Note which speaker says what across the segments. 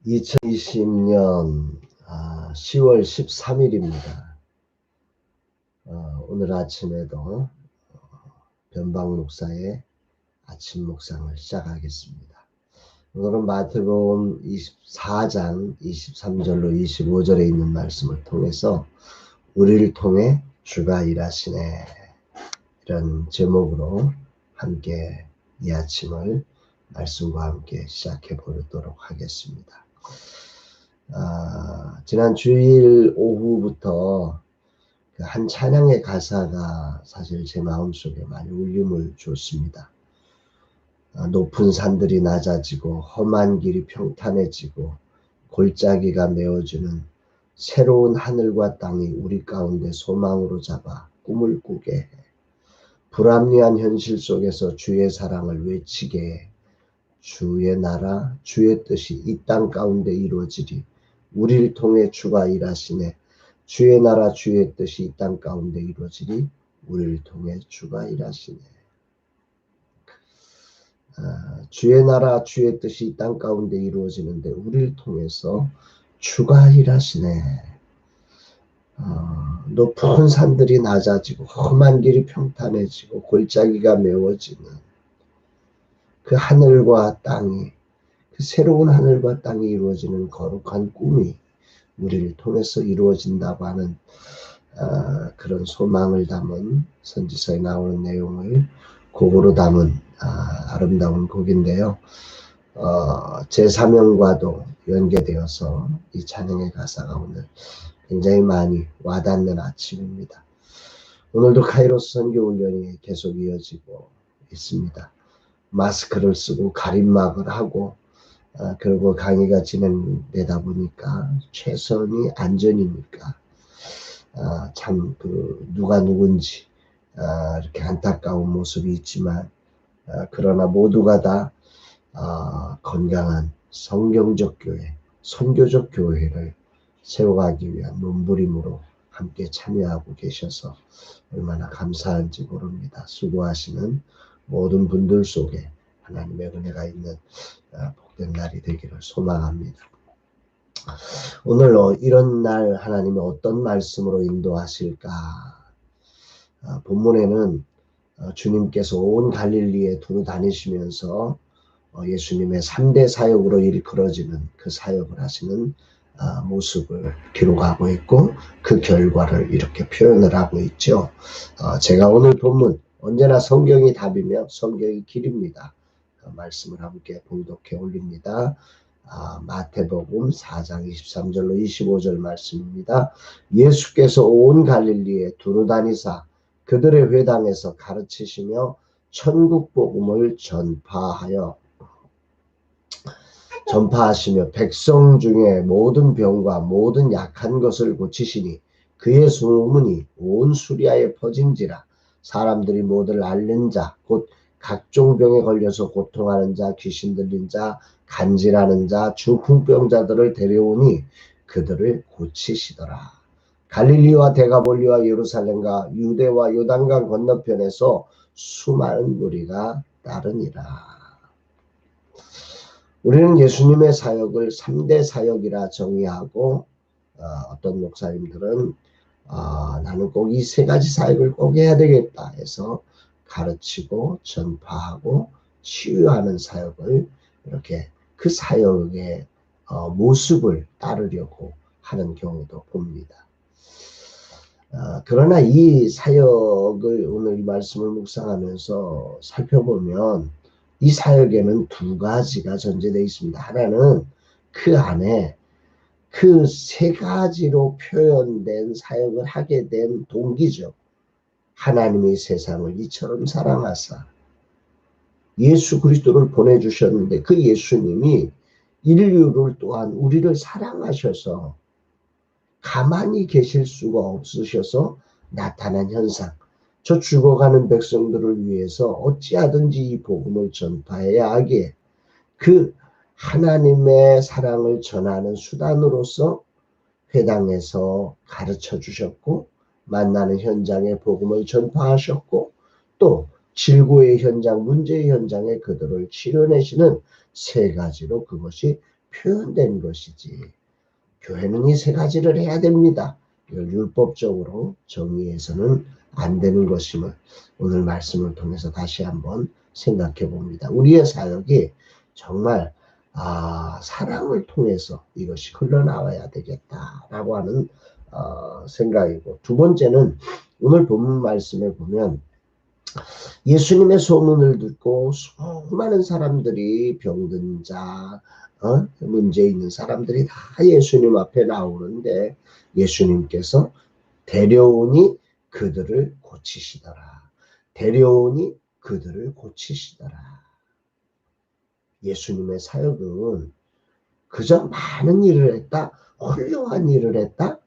Speaker 1: 2020년 10월 13일입니다. 오늘 아침에도 변방 목사의 아침 묵상을 시작하겠습니다. 오늘은 마태복음 24장 23절로 25절에 있는 말씀을 통해서 우리를 통해 주가 일하시네, 이런 제목으로 함께 이 아침을 말씀과 함께 시작해 보도록 하겠습니다. 지난 주일 오후부터 한 찬양의 가사가 사실 제 마음속에 많이 울림을 줬습니다. 높은 산들이 낮아지고 험한 길이 평탄해지고 골짜기가 메워지는 새로운 하늘과 땅이 우리 가운데 소망으로 잡아 꿈을 꾸게 해. 불합리한 현실 속에서 주의 사랑을 외치게 해. 주의 나라, 주의 뜻이 이 땅 가운데 이루어지리. 우리를 통해 주가 일하시네. 주의 나라, 주의 뜻이 이 땅 가운데 이루어지리. 우리를 통해 주가 일하시네. 주의 나라, 주의 뜻이 이 땅 가운데 이루어지는데 우리를 통해서 주가 일하시네. 높은 산들이 낮아지고 험한 길이 평탄해지고 골짜기가 메워지는 그 하늘과 땅이, 그 새로운 하늘과 땅이 이루어지는 거룩한 꿈이 우리를 통해서 이루어진다고 하는 그런 소망을 담은 선지서에 나오는 내용을 곡으로 담은 아름다운 곡인데요. 제 사명과도 연계되어서 이 찬양의 가사가 오늘 굉장히 많이 와닿는 아침입니다. 오늘도 카이로스 선교훈련이 계속 이어지고 있습니다. 마스크를 쓰고 가림막을 하고 그리고 강의가 진행되다 보니까 최선이 안전이니까 참 누가 누군지 이렇게 안타까운 모습이 있지만 그러나 모두가 다 건강한 성경적 교회, 선교적 교회를 세워가기 위한 몸부림으로 함께 참여하고 계셔서 얼마나 감사한지 모릅니다. 수고하시는 모든 분들 속에 하나님의 은혜가 있는 복된 날이 되기를 소망합니다. 오늘 이런 날 하나님이 어떤 말씀으로 인도하실까? 본문에는 주님께서 온 갈릴리에 두루 다니시면서 예수님의 3대 사역으로 일컬어지는 그 사역을 하시는 모습을 기록하고 있고 그 결과를 이렇게 표현을 하고 있죠. 제가 오늘 본문, 언제나 성경이 답이며 성경이 길입니다. 말씀을 함께 봉독해 올립니다. 마태복음 4장 23절로 25절 말씀입니다. 예수께서 온 갈릴리에 두루 다니사 그들의 회당에서 가르치시며 천국 복음을 전파하시며 백성 중에 모든 병과 모든 약한 것을 고치시니 그의 소문이 온 수리아에 퍼진지라. 사람들이 모두 앓는 자, 곧 각종 병에 걸려서 고통하는 자, 귀신 들린 자, 간질하는 자, 중풍병자들을 데려오니 그들을 고치시더라. 갈릴리와 데가볼리와 예루살렘과 유대와 요단강 건너편에서 수많은 무리가 따르니라. 우리는 예수님의 사역을 3대 사역이라 정의하고 어떤 목사님들은 나는 꼭 이 3가지 사역을 꼭 해야 되겠다 해서 가르치고 전파하고 치유하는 사역을 이렇게 그 사역의 모습을 따르려고 하는 경우도 봅니다. 그러나 이 사역을 오늘 이 말씀을 묵상하면서 살펴보면 이 사역에는 2가지가 전제되어 있습니다. 하나는 그 안에 그 3가지로 표현된 사역을 하게 된 동기죠. 하나님이 세상을 이처럼 사랑하사 예수 그리스도를 보내주셨는데 그 예수님이 인류를 또한 우리를 사랑하셔서 가만히 계실 수가 없으셔서 나타난 현상, 저 죽어가는 백성들을 위해서 어찌하든지 이 복음을 전파해야 하기에 그 하나님의 사랑을 전하는 수단으로서 회당에서 가르쳐 주셨고 만나는 현장에 복음을 전파하셨고 또 질고의 현장, 문제의 현장에 그들을 치료내시는 3가지로 그것이 표현된 것이지 교회는 이 세 가지를 해야 됩니다. 이걸 율법적으로 정의해서는 안 되는 것임을 오늘 말씀을 통해서 다시 한번 생각해 봅니다. 우리의 사역이 정말 사랑을 통해서 이것이 흘러나와야 되겠다라고 하는 생각이고, 두 번째는 오늘 본문 말씀에 보면 예수님의 소문을 듣고 수많은 사람들이 병든 자, 문제 있는 사람들이 다 예수님 앞에 나오는데 예수님께서 데려오니 그들을 고치시더라. 데려오니 그들을 고치시더라. 예수님의 사역은 그저 많은 일을 했다, 훌륭한 일을 했다,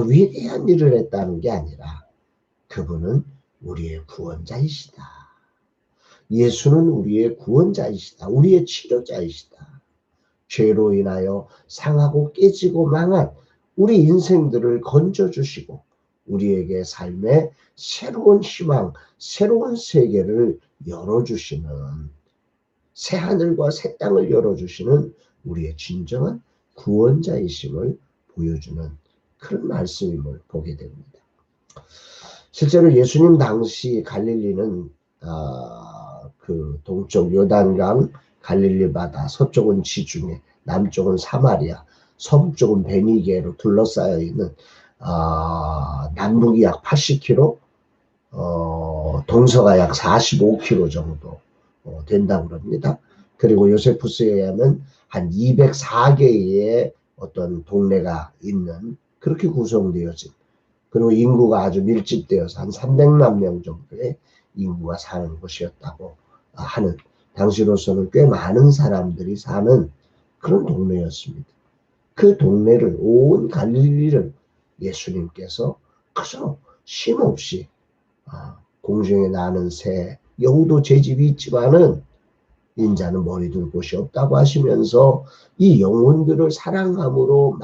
Speaker 1: 위대한 일을 했다는 게 아니라 그분은 우리의 구원자이시다. 예수는 우리의 구원자이시다. 우리의 치료자이시다. 죄로 인하여 상하고 깨지고 망한 우리 인생들을 건져주시고 우리에게 삶의 새로운 희망, 새로운 세계를 열어주시는, 새하늘과 새 땅을 열어주시는 우리의 진정한 구원자이심을 보여주는 그런 말씀임을 보게 됩니다. 실제로 예수님 당시 갈릴리는 그 동쪽 요단강 갈릴리 바다, 서쪽은 지중해, 남쪽은 사마리아, 서북쪽은 베니게로 둘러싸여 있는 남북이 약 80km, 동서가 약 45km 정도 된다고 합니다. 그리고 요세푸스에 의하면 한 204개의 어떤 동네가 있는, 그렇게 구성되어진, 그리고 인구가 아주 밀집되어서 한 300만 명 정도의 인구가 사는 곳이었다고 하는, 당시로서는 꽤 많은 사람들이 사는 그런 동네였습니다. 그 동네를, 온 갈릴리를 예수님께서 그저 쉼없이 공중에 나는 새, 여우도 제 집이 있지만은 인자는 머리 둘 곳이 없다고 하시면서 이 영혼들을 사랑함으로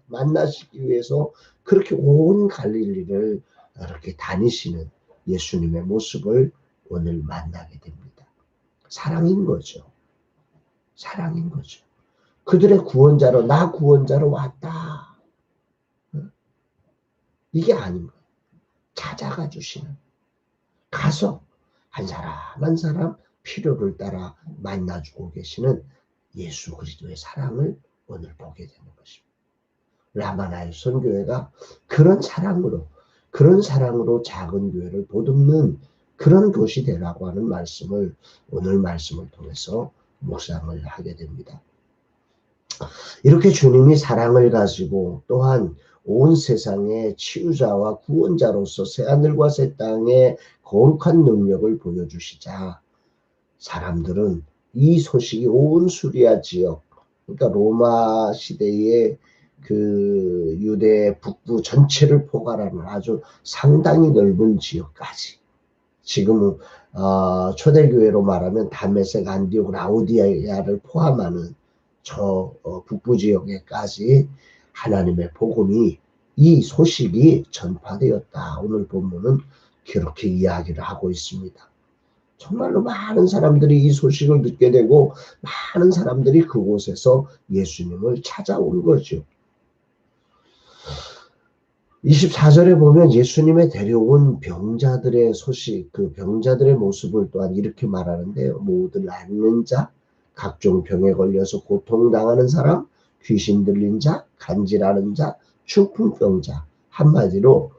Speaker 1: 만나시기 위해서 그렇게 온 갈릴리를 이렇게 다니시는 예수님의 모습을 오늘 만나게 됩니다. 사랑인 거죠. 사랑인 거죠. 그들의 구원자로, 나 구원자로 왔다. 이게 아닌 거예요. 찾아가 주시는, 가서 한 사람 한 사람 필요를 따라 만나주고 계시는 예수 그리스도의 사랑을 오늘 보게 되는 것입니다. 라마나의 선교회가 그런 사랑으로 작은 교회를 보듬는 그런 곳이 되라고 하는 말씀을 오늘 말씀을 통해서 묵상을 하게 됩니다. 이렇게 주님이 사랑을 가지고 또한 온 세상의 치유자와 구원자로서 새하늘과 새 땅의 거룩한 능력을 보여주시자 사람들은 이 소식이 온 수리아 지역, 그러니까 로마 시대의 그 유대 북부 전체를 포괄하는 아주 상당히 넓은 지역까지, 지금은 초대교회로 말하면 다메섹, 안디옥, 라우디아를 포함하는 저 북부 지역에까지 하나님의 복음이, 이 소식이 전파되었다. 오늘 본문은 그렇게 이야기를 하고 있습니다. 정말로 많은 사람들이 이 소식을 듣게 되고 많은 사람들이 그곳에서 예수님을 찾아온 거죠. 24절에 보면 예수님의 데려온 병자들의 소식, 그 병자들의 모습을 또한 이렇게 말하는데요. 모든 앓는 자, 각종 병에 걸려서 고통당하는 사람, 귀신 들린 자, 간질하는 자, 중풍병자, 한마디로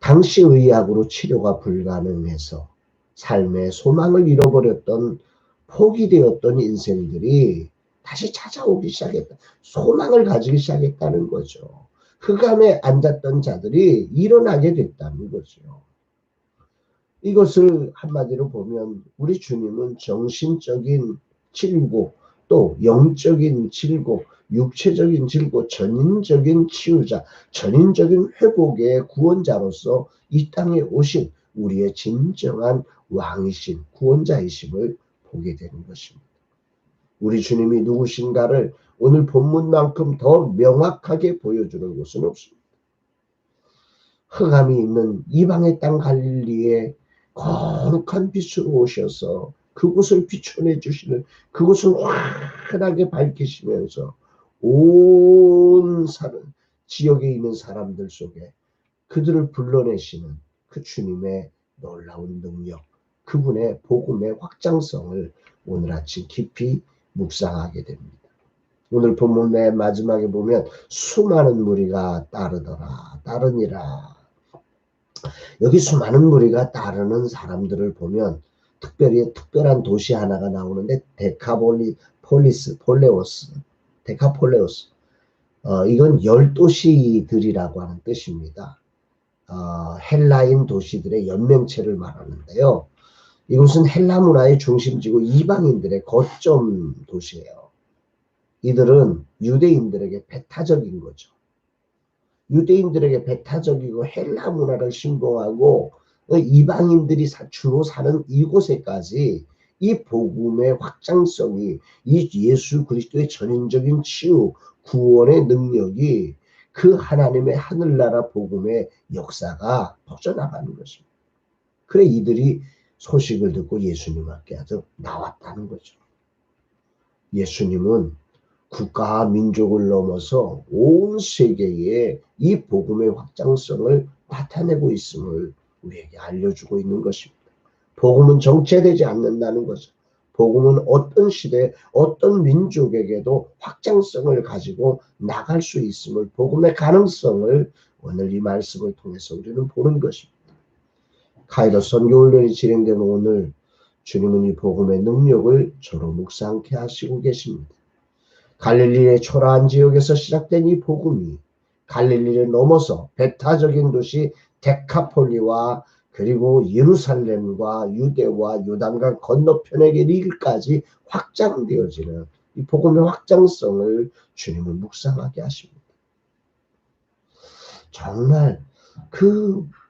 Speaker 1: 당시 의학으로 치료가 불가능해서 삶의 소망을 잃어버렸던, 포기되었던 인생들이 다시 찾아오기 시작했다. 소망을 가지기 시작했다는 거죠. 흑암에 앉았던 자들이 일어나게 됐다는 거죠. 이것을 한마디로 보면 우리 주님은 정신적인 질고, 또 영적인 질고, 육체적인 질고, 전인적인 치유자, 전인적인 회복의 구원자로서 이 땅에 오신 우리의 진정한 왕이신 구원자이심을 보게 되는 것입니다. 우리 주님이 누구신가를 오늘 본문만큼 더 명확하게 보여주는 것은 없습니다. 흑암이 있는 이방의 땅 갈릴리에 거룩한 빛으로 오셔서 그곳을 비춰내 주시는, 그곳을 환하게 밝히시면서 온 지역에 있는 사람들 속에 그들을 불러내시는 그 주님의 놀라운 능력, 그분의 복음의 확장성을 오늘 아침 깊이 묵상하게 됩니다. 오늘 본문 맨 마지막에 보면 수많은 무리가 따르니라. 여기 수많은 무리가 따르는 사람들을 보면 특별한 도시 하나가 나오는데 데카폴레오스. 이건 10도시들이라고 하는 뜻입니다. 헬라인 도시들의 연명체를 말하는데요. 이곳은 헬라 문화의 중심지고 이방인들의 거점 도시예요. 이들은 유대인들에게 배타적인 거죠. 유대인들에게 배타적이고 헬라 문화를 신봉하고 이방인들이 주로 사는 이곳에까지 이 복음의 확장성이, 이 예수 그리스도의 전인적인 치유, 구원의 능력이 그 하나님의 하늘나라 복음의 역사가 퍼져나가는 것입니다. 그래 이들이 소식을 듣고 예수님 앞에 나왔다는 거죠. 예수님은 국가와 민족을 넘어서 온 세계에 이 복음의 확장성을 나타내고 있음을 우리에게 알려주고 있는 것입니다. 복음은 정체되지 않는다는 거죠. 복음은 어떤 시대, 어떤 민족에게도 확장성을 가지고 나갈 수 있음을, 복음의 가능성을 오늘 이 말씀을 통해서 우리는 보는 것입니다. 카이로스 선교훈련이 진행되는 오늘 주님은 이 복음의 능력을 저로 묵상케 하시고 계십니다. 갈릴리의 초라한 지역에서 시작된 이 복음이 갈릴리를 넘어서 배타적인 도시 데카폴리와 그리고 예루살렘과 유대와 요단강 건너편의 길까지 확장되어지는 이 복음의 확장성을 주님은 묵상하게 하십니다. 정말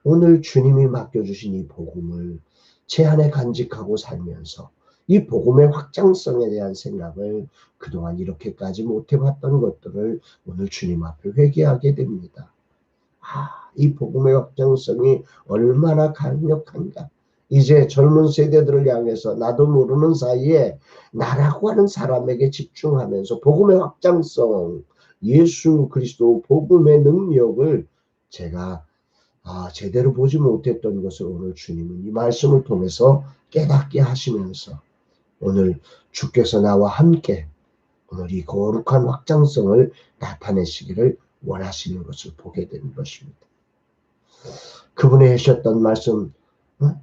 Speaker 1: 오늘 주님이 맡겨주신 이 복음을 제 안에 간직하고 살면서 이 복음의 확장성에 대한 생각을 그동안 이렇게까지 못해봤던 것들을 오늘 주님 앞에 회개하게 됩니다. 이 복음의 확장성이 얼마나 강력한가. 이제 젊은 세대들을 향해서 나도 모르는 사이에 나라고 하는 사람에게 집중하면서 복음의 확장성, 예수 그리스도 복음의 능력을 제가 제대로 보지 못했던 것을 오늘 주님은 이 말씀을 통해서 깨닫게 하시면서 오늘 주께서 나와 함께 오늘 이 거룩한 확장성을 나타내시기를 원하시는 것을 보게 되는 것입니다. 그분이 하셨던 말씀,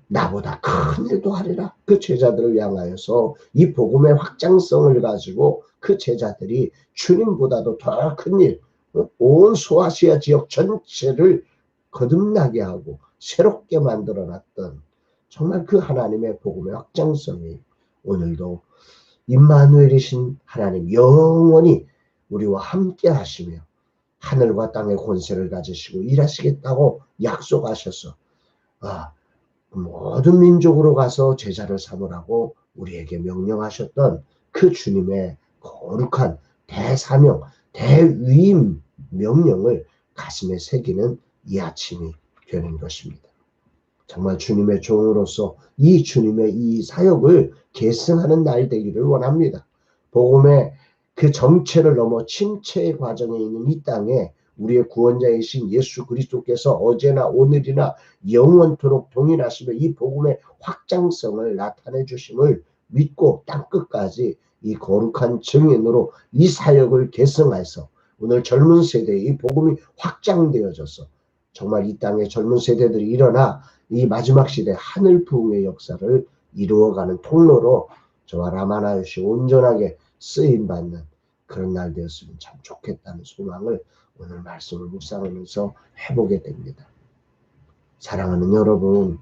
Speaker 1: 나보다 큰 일도 하리라. 그 제자들을 향하여서 이 복음의 확장성을 가지고 그 제자들이 주님보다도 더 큰 일, 온 소아시아 지역 전체를 거듭나게 하고 새롭게 만들어놨던 정말 그 하나님의 복음의 확장성이 오늘도 임마누엘이신 하나님 영원히 우리와 함께 하시며 하늘과 땅의 권세를 가지시고 일하시겠다고 약속하셔서 모든 민족으로 가서 제자를 삼으라고 우리에게 명령하셨던 그 주님의 거룩한 대사명, 대위임 명령을 가슴에 새기는 이 아침이 되는 것입니다. 정말 주님의 종으로서 이 주님의 이 사역을 계승하는 날 되기를 원합니다. 복음의 그 정체를 넘어 침체의 과정에 있는 이 땅에 우리의 구원자이신 예수 그리스도께서 어제나 오늘이나 영원토록 동일하시며 이 복음의 확장성을 나타내 주심을 믿고 땅끝까지 이 거룩한 증인으로 이 사역을 계승해서 오늘 젊은 세대에 이 복음이 확장되어져서 정말 이 땅의 젊은 세대들이 일어나 이 마지막 시대 하늘 부흥의 역사를 이루어가는 통로로 저와 라마나요시 온전하게 쓰임받는 그런 날 되었으면 참 좋겠다는 소망을 오늘 말씀을 묵상하면서 해보게 됩니다. 사랑하는 여러분,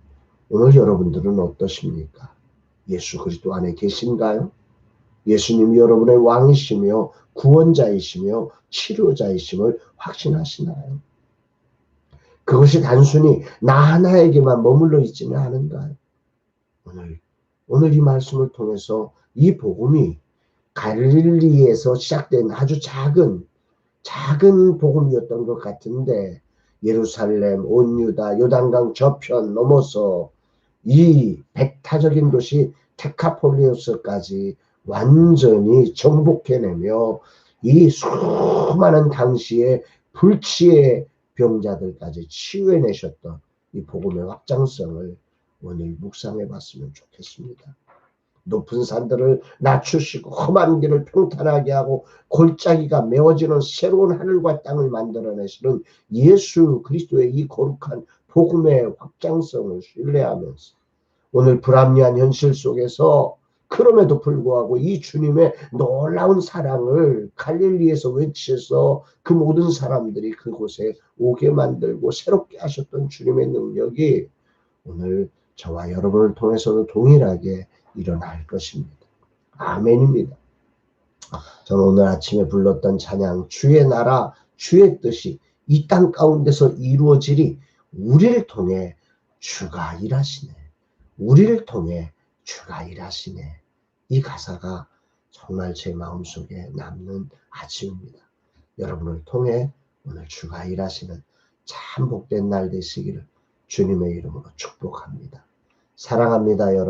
Speaker 1: 오늘 여러분들은 어떠십니까? 예수 그리스도 안에 계신가요? 예수님이 여러분의 왕이시며 구원자이시며 치료자이심을 확신하시나요? 그것이 단순히 나 하나에게만 머물러 있지는 않은가요? 오늘 이 말씀을 통해서 이 복음이 갈릴리에서 시작된 아주 작은 복음이었던 것 같은데 예루살렘, 온 유다, 요단강 저편 넘어서 이 배타적인 도시 데카폴리오스까지 완전히 정복해내며 이 수많은 당시에 불치의 병자들까지 치유해내셨던 이 복음의 확장성을 오늘 묵상해 봤으면 좋겠습니다. 높은 산들을 낮추시고 험한 길을 평탄하게 하고 골짜기가 메워지는 새로운 하늘과 땅을 만들어내시는 예수 그리스도의 이 거룩한 복음의 확장성을 신뢰하면서 오늘 불합리한 현실 속에서 그럼에도 불구하고 이 주님의 놀라운 사랑을 갈릴리에서 외치셔서 그 모든 사람들이 그곳에 오게 만들고 새롭게 하셨던 주님의 능력이 오늘 저와 여러분을 통해서도 동일하게 일어날 것입니다. 아멘입니다. 저는 오늘 아침에 불렀던 찬양 주의 나라 주의 뜻이 이 땅 가운데서 이루어지리 우리를 통해 주가 일하시네. 우리를 통해 주가 일하시네. 이 가사가 정말 제 마음속에 남는 아침입니다. 여러분을 통해 오늘 주가 일하시는 참 복된 날 되시기를 주님의 이름으로 축복합니다. 사랑합니다, 여러분.